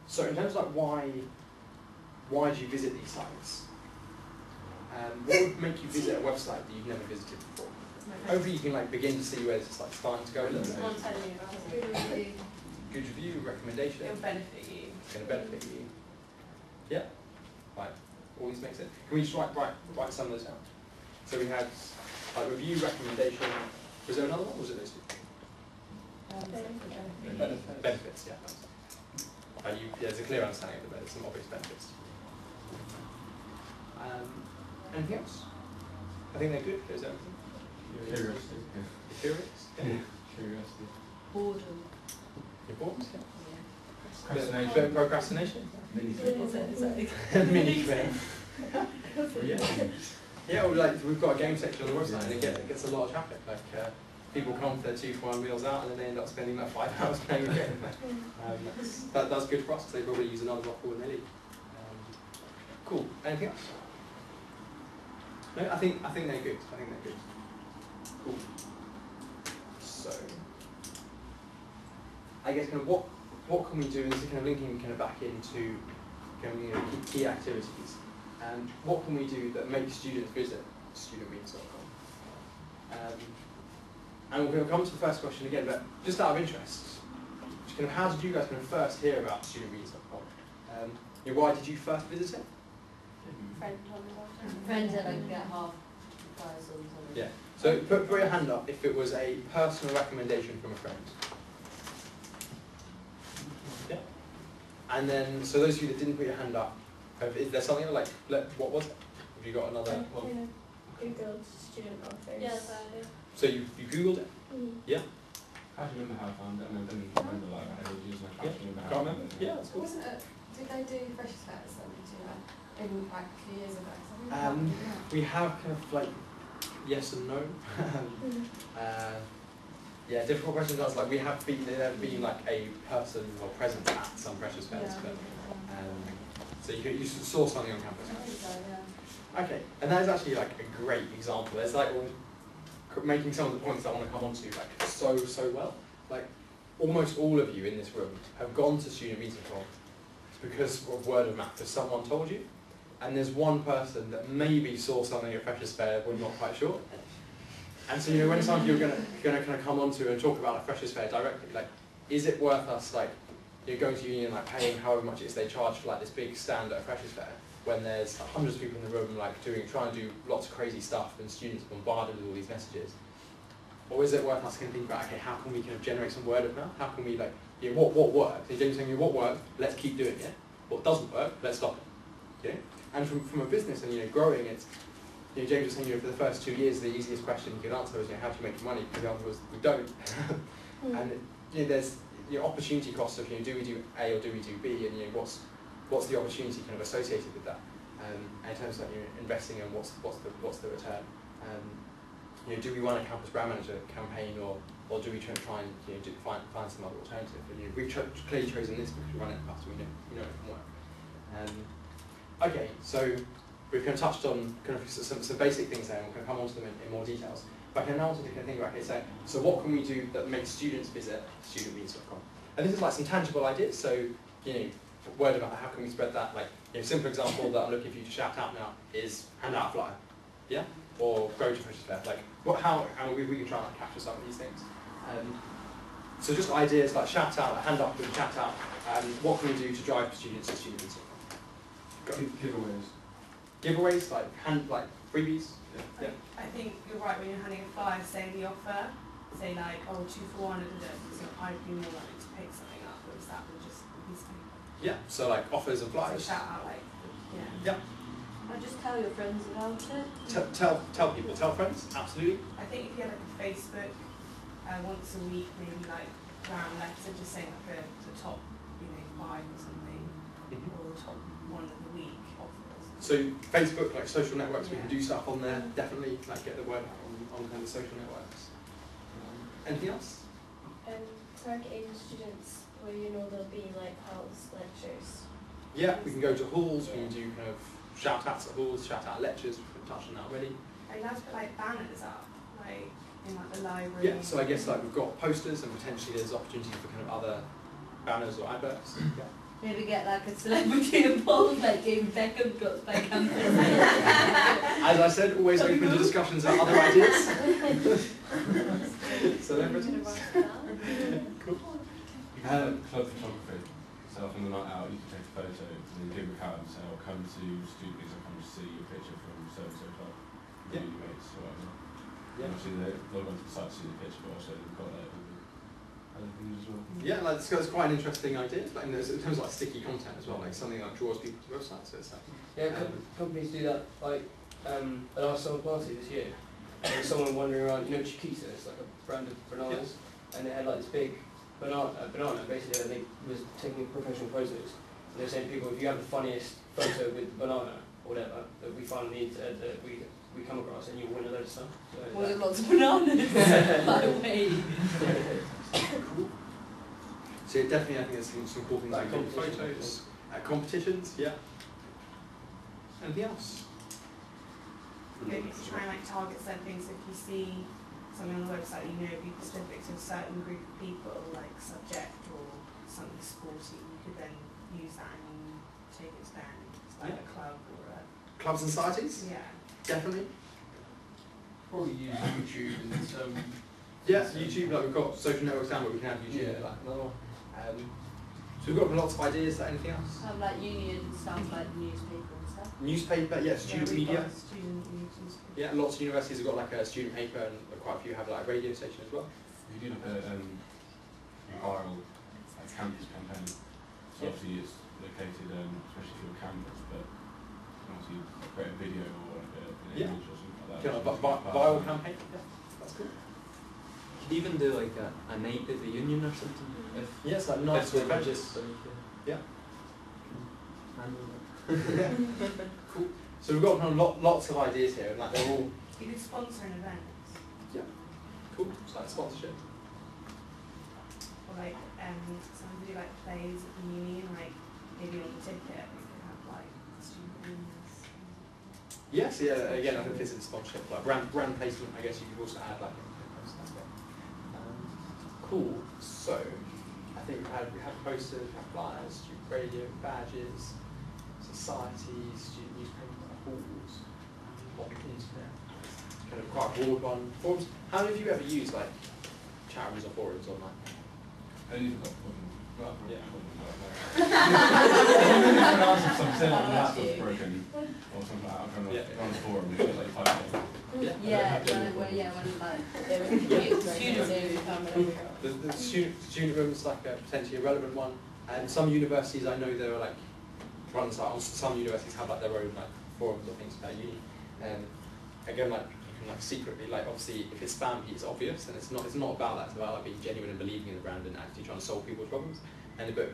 So in terms of like why do you visit these sites? What would make you visit a website that you've never visited before? Hopefully you can like begin to see where it's like starting to go a little bit. Someone telling you about it. Good review. Good review, recommendation. It'll benefit you. It's going to benefit you. Yeah. Right. All these make sense. Can we just write some of those down? So we had like review, recommendation. Was there another one? Or was it those two? Benefits. Yeah. There's a clear understanding of there's some obvious benefits. Anything else? I think they're good. Is there anything? Curiosity. You're curious? Yeah. Curiosity. Boredom. You're bored? Procrastination. Yeah. Procrastination? Mini fair. Yeah. Yeah, well, like we've got a game section on the website and it gets a lot of traffic. Like people come for their 2 for 1 meals out and then they end up spending like 5 hours playing a game. That's good for us. They probably use another offer when they leave. Cool. Anything else? No, I think they're good. I think they're good. Cool. So, I guess kind of what can we do? And this is kind of linking kind of back into kind of key activities. What can we do that makes students visit studentmeets.com? And we're going to come to the first question again, but just out of interest, kind of how did you guys kind of first hear about studentmeets.com? Why did you first visit it? Friend told me about it. Friend said I could get half the price or something. Yeah. So put your hand up if it was a personal recommendation from a friend. Yeah. And then, so those of you that didn't put your hand up, is there something like, what was it? Have you got another one? Googled student offers. Yes, I did. So you Googled it? Yeah. I can't remember how I found it. I remember like I would use my caption about Can't remember? Yeah, that's cool. Wasn't it? Did they do freshers fairs then too? In like a few years ago. We have kind of like yes and no. Yeah, difficult questions. That's like we have been there been like a person or present at some freshers fairs, but so you saw something on campus. I think so, yeah. Okay, and that is actually like a great example. There's like making some of the points I want to come on to like so well. Like almost all of you in this room have gone to student meeting.com because of word of mouth, because someone told you. And there's one person that maybe saw something at Freshers' Fair, we're not quite sure. And so when some of you are going to kind of come on to and talk about a Freshers' Fair directly, like, is it worth us like going to union, like paying however much it is they charge for like this big stand at a Freshers' Fair, when there's like, hundreds of people in the room like trying to do lots of crazy stuff and students bombarded with all these messages? Or is it worth us kind of thinking about, okay, how can we kind of generate some word of mouth? How can we like, what works? So James saying, what worked? Let's keep doing it. What doesn't work? Let's stop it. Okay? And from a business and growing, it's James was saying for the first 2 years the easiest question you could answer was how do you make money? Because the answer was we don't. And there's opportunity cost of do we do A or do we do B, and what's the opportunity kind of associated with that, and in terms of investing and what's the return. Do we run a campus brand manager campaign or do we try and find some other alternative? And we've clearly chosen this because we run it in the past and we know it can work. Okay, so we've kind of touched on kind of some basic things there, and we're going to come on to them in more details. But I can now also kind of think about, okay, so what can we do that makes students visit studentmeets.com? And this is like some tangible ideas, so, word about how can we spread that, like, simple example that I'm looking for you to shout out now is hand out a flyer, yeah? Or go to Freshers' Fair, like, how we can try and capture some of these things. So just ideas like shout out, hand up and shout out, what can we do to drive students to studentmeets.com? Giveaways. Giveaways, like freebies. Yeah. I think you're right when you're handing a flyer, say the offer, say like, 2 for 1, so I'd be more likely to pick something up, whereas that would just be something. Yeah, so like offers and flyers. So shout out like, yeah. Or just tell your friends about it. Tell people, tell friends, absolutely. I think if you had like a Facebook, once a week, maybe like round letter, just saying like the top, 5 or something, or the top 1 of the week offers. So Facebook, like social networks, we can do stuff on there, definitely, like get the word out on kind of social networks. Anything else? Targeting students where there'll be like halls, lectures. Yeah, we can go to halls, we can do kind of shout outs at halls, shout out lectures, we've touched on that already. Are you allowed to put like banners up, like in like the library? Yeah, so I guess like we've got posters and potentially there's opportunity for kind of other banners or adverts. Yeah. Maybe get like a celebrity involved, like David Beckham got by campus. As I said, always open to discussions about other ideas. Celebrities. Cool. You can club photography. So often the night out, you can take a photo and then give a card and say, "I'll come to student meetings, I'll come to see your picture from so-and-so club." Yeah. Your mates or whatever. Yeah. And obviously they'll go to the site to see the picture, but also they've got that with other things as well. Yeah, like it's quite an interesting idea. Like in terms of like sticky content as well, like something that draws people to websites. So it's like, Yeah, companies do that. Like at our summer party this year, there was someone wandering around. You know, Chiquita, it's like a brand of bananas, and they had like this big banana basically. I think was taking professional photos. And they're saying to people, if you have the funniest photo with the banana or whatever that we find that we come across, and you'll win a load of stuff. So Was it lots of bananas? By the way. cool. So definitely, I think there's some cool things like photos, competitions. Yeah. Anything else? Maybe to try and like target certain things. If you see something on the website, you know, be specific to a certain group of people, like subject or something sporty, you could then use that and take it down. It's like a club or a... Clubs and societies? Yeah. Definitely. Probably use YouTube and some. Yeah, YouTube, like we've got social networks down, but we can have YouTube. Yeah. Like another one. So we've got lots of ideas. Anything else? Like union stuff, like the newspaper and stuff. Newspaper, yeah, student we've media. got student newspaper. Yeah, lots of universities have got like a student paper, and quite a few have like a radio station as well. If you do like a viral like campus campaign, so Yeah. obviously it's located, especially for your campus, but obviously you create a video or like an Yeah. image or something like that. Kind of which is viral campaign. Yeah, that's cool. Could even do like a night at the union or something. If Yes, like nights with adventures. Yeah. Cool. So we've got kind of lots of ideas here, and like they're all You could sponsor an event. cool. So like sponsorship. Or like somebody like plays at the uni and like maybe on the ticket we could have like student owners. Yes, yeah. Again, I think this is sponsorship, like brand placement. I guess you could also add like. Cool. So I think we have posters, we have flyers, student radio, badges, societies, student newspaper, halls, internet. Kind of quite a broad one. Forums. How many of you ever used like chat rooms or forums online? Only if I've got a problem. Yeah. Something like the laptop's broken or something like that. I'm trying to run a forum, which is like 5 days. Yeah, when like they were students. The student room is like a potentially irrelevant one, and some universities I know there are like runs like some universities have like their own like forums or things about uni. Again, like you can like secretly like obviously if it's spammy it's obvious, and it's not about that. It's about like being genuine and believing in the brand and actually trying to solve people's problems. And but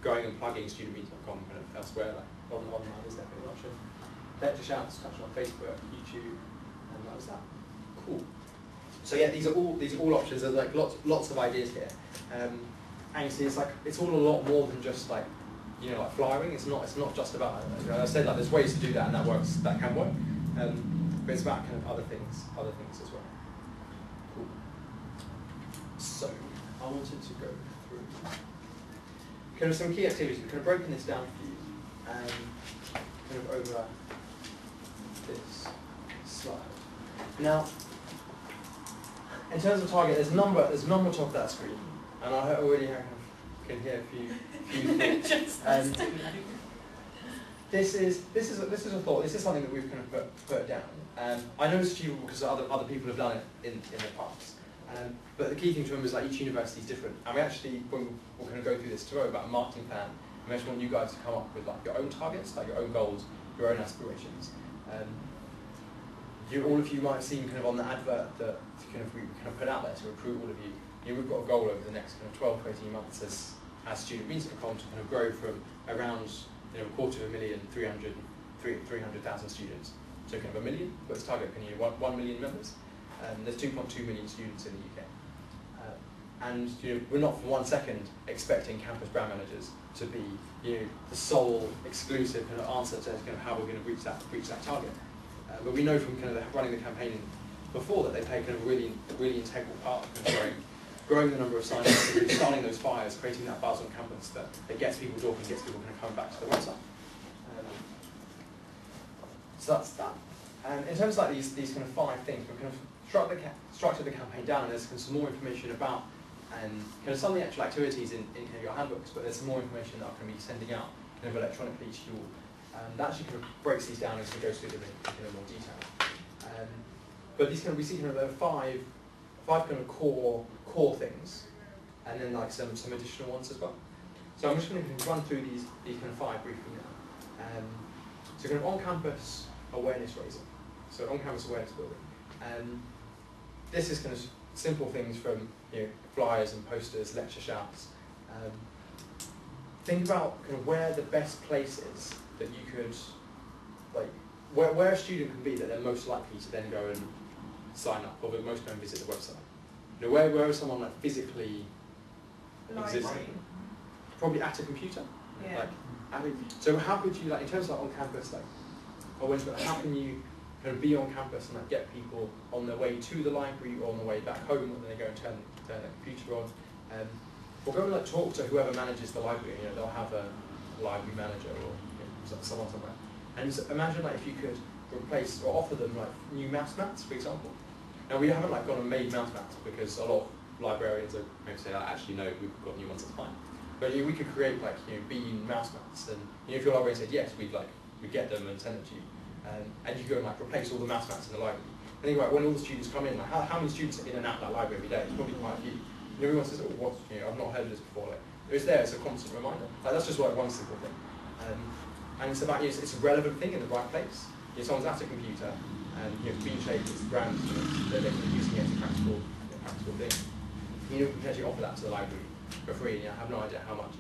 going and plugging studentmeet.com kind of elsewhere like online is definitely an option. Lecture shouts, touching on Facebook, YouTube, and that was that. Cool. So yeah, these are all options. There's like lots of ideas here. Actually, it's all a lot more than just like like flyering. It's not just about. I said like there's ways to do that, and that can work. But it's about kind of other things as well. Cool. So I wanted to go through kind of some key activities. We've kind of broken this down for you, kind of over this slide. Now, in terms of target, there's a number at the top of that screen, and I already can hear a few thoughts. This is a thought. This is something that we've kind of put down. I know it's achievable because other people have done it in the past. But the key thing to remember is like each university is different, and we actually we're going to go through this tomorrow about a marketing plan. We actually want you guys to come up with like your own targets, like your own goals, your own aspirations. All of you might have seen kind of on the advert that we put out there to recruit all of you. We've got a goal over the next kind of 12 to 18 months as studentmeets.com to kind of grow from around 250,000, 300,000 students. So kind of 1 million, but its target can 1 million members. There's 2.2 million students in the UK. And we're not for 1 second expecting campus brand managers to be the sole exclusive kind of answer to kind of how we're going to reach that target. But we know from kind of running the campaign before that they play kind of really integral part of growing growing the number of sign-ups, starting those fires, creating that buzz on campus that gets people talking, gets people kind of coming back to the website. So that's that. And in terms of like these kind of 5 things, we've kind of structured the campaign down, and there's kind of some more information about kind of some of the actual activities in kind of your handbooks, but there's some more information that I'm going to be sending out kind of electronically to you all. That actually kind of breaks these down as we go through them in kind of more detail. But these kind of, we see kind of there are 5 kind of core things, and then like some additional ones as well. So I'm just going to run through these kind of 5 briefly now. So kind of on-campus awareness raising, so on-campus awareness building. This is kind of simple things from flyers and posters, lecture shouts. Think about kind of where the best places that you could, like, where a student can be that they're most likely to then go and sign up, or that most go and visit the website. Where is someone like physically existing? Probably at a computer. Yeah. So how could you, like, in terms of like on campus, like, how can you kind of be on campus and like get people on their way to the library or on the way back home when they go and turn their computer on, or go and like talk to whoever manages the library. They'll have a library manager or someone somewhere. And so imagine like if you could replace or offer them like new mouse mats, for example. Now we haven't like gone and made mouse mats because a lot of librarians are maybe say, actually no, we've got new ones, that's fine. But we could create like bean mouse mats, and if your librarian said yes, we'd get them and send them to you, and you go and like replace all the mouse mats in the library. And think about when all the students come in, like how many students are in and out of that library every day? It's probably quite a few. And everyone says, oh, what? I've not heard of this before. Like it's there, it's a constant reminder. Like that's just like one simple thing. And it's about it's a relevant thing in the right place. Someone's at a computer, and bean shaped, it's brand, they're using it as a practical thing. You can potentially offer that to the library for free, and I have no idea how much.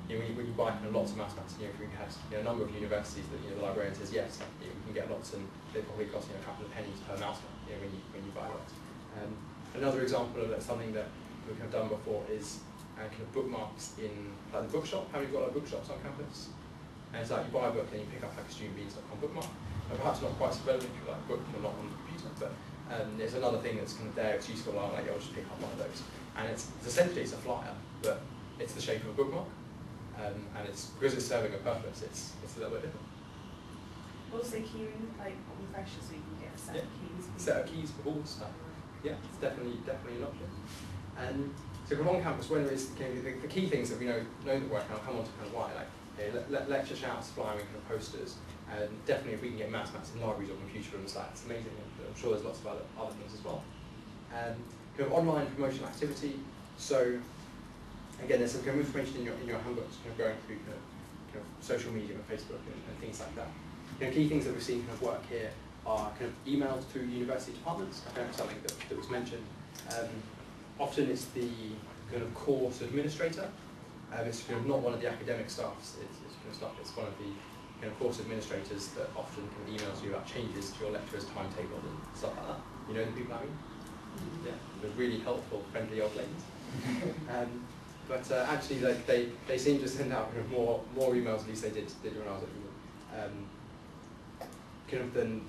When you buy kind of lots of mouse mats, if we had a number of universities that the librarian says yes, you can get lots, and they probably cost a couple of pennies per mouse mat when you buy lots. Another example of something that we've kind of done before is kind of bookmarks in like the bookshop. How many got like bookshops on campus? And it's like you buy a book and you pick up like a studentbeans.com bookmark. And perhaps not quite so relevant if you like a book, you're not on the computer, but there's another thing that's kind of there, it's useful, like I'll just pick up one of those. And it's essentially it's a flyer, but it's the shape of a bookmark. And it's because it's serving a purpose, it's a little bit different. Also queuing, like on pressure, so you can get a set of keys. Set of keys for all the stuff. Yeah, it's definitely an option. And so on campus, when there is the key things that we know that work, and I'll come on to kind of why, like lecture shouts, flying, kind of posters, and definitely if we can get mouse mats in libraries or computer rooms, that's amazing. And I'm sure there's lots of other things as well. Kind of online promotional activity. So again, there's some kind of information in your handbooks, kind of going through kind of social media and Facebook and things like that. Key things that we've seen kind of work here are kind of emailed through university departments. I think that's something that was mentioned. Often it's the kind of course administrator. It's kind of not one of the academic staffs. It's one of the kind of course administrators that often kind of emails you about changes to your lecturer's timetable and stuff like that. You know the people I mean? Yeah, they're really helpful, friendly old ladies. But actually, like they seem to send out kind of more emails, at least they did when I was at uni. Kind of then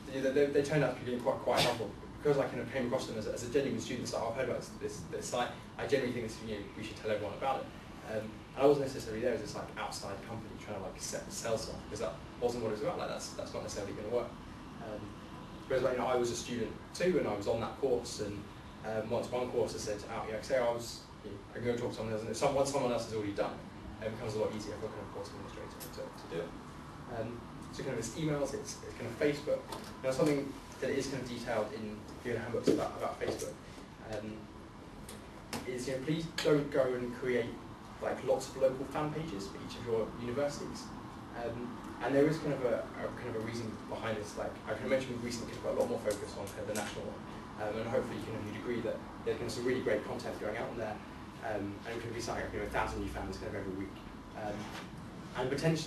they turned out to be quite helpful because I kind of came across them as a genuine student. So I've heard about this site. I genuinely think we should tell everyone about it. And I wasn't necessarily there as this like outside company trying to like sell stuff because that wasn't what it was about. Like that's not necessarily going to work. Whereas like I was a student too, and I was on that course, and once one course has said out, say I was. I can go and talk to someone else, and if someone else has already done it, it becomes a lot easier for a kind of course administrator to do it. So kind of it's emails, it's kind of Facebook. Now something that is kind of detailed in your handbooks about Facebook is please don't go and create like lots of local fan pages for each of your universities. And there is kind of a reason behind this. Like I can mention recently, we've got a lot more focus on kind of the national one, and hopefully you'd agree that there's kind of some really great content going out on there. And it could be something like 1,000 new fans kind of every week, and potentially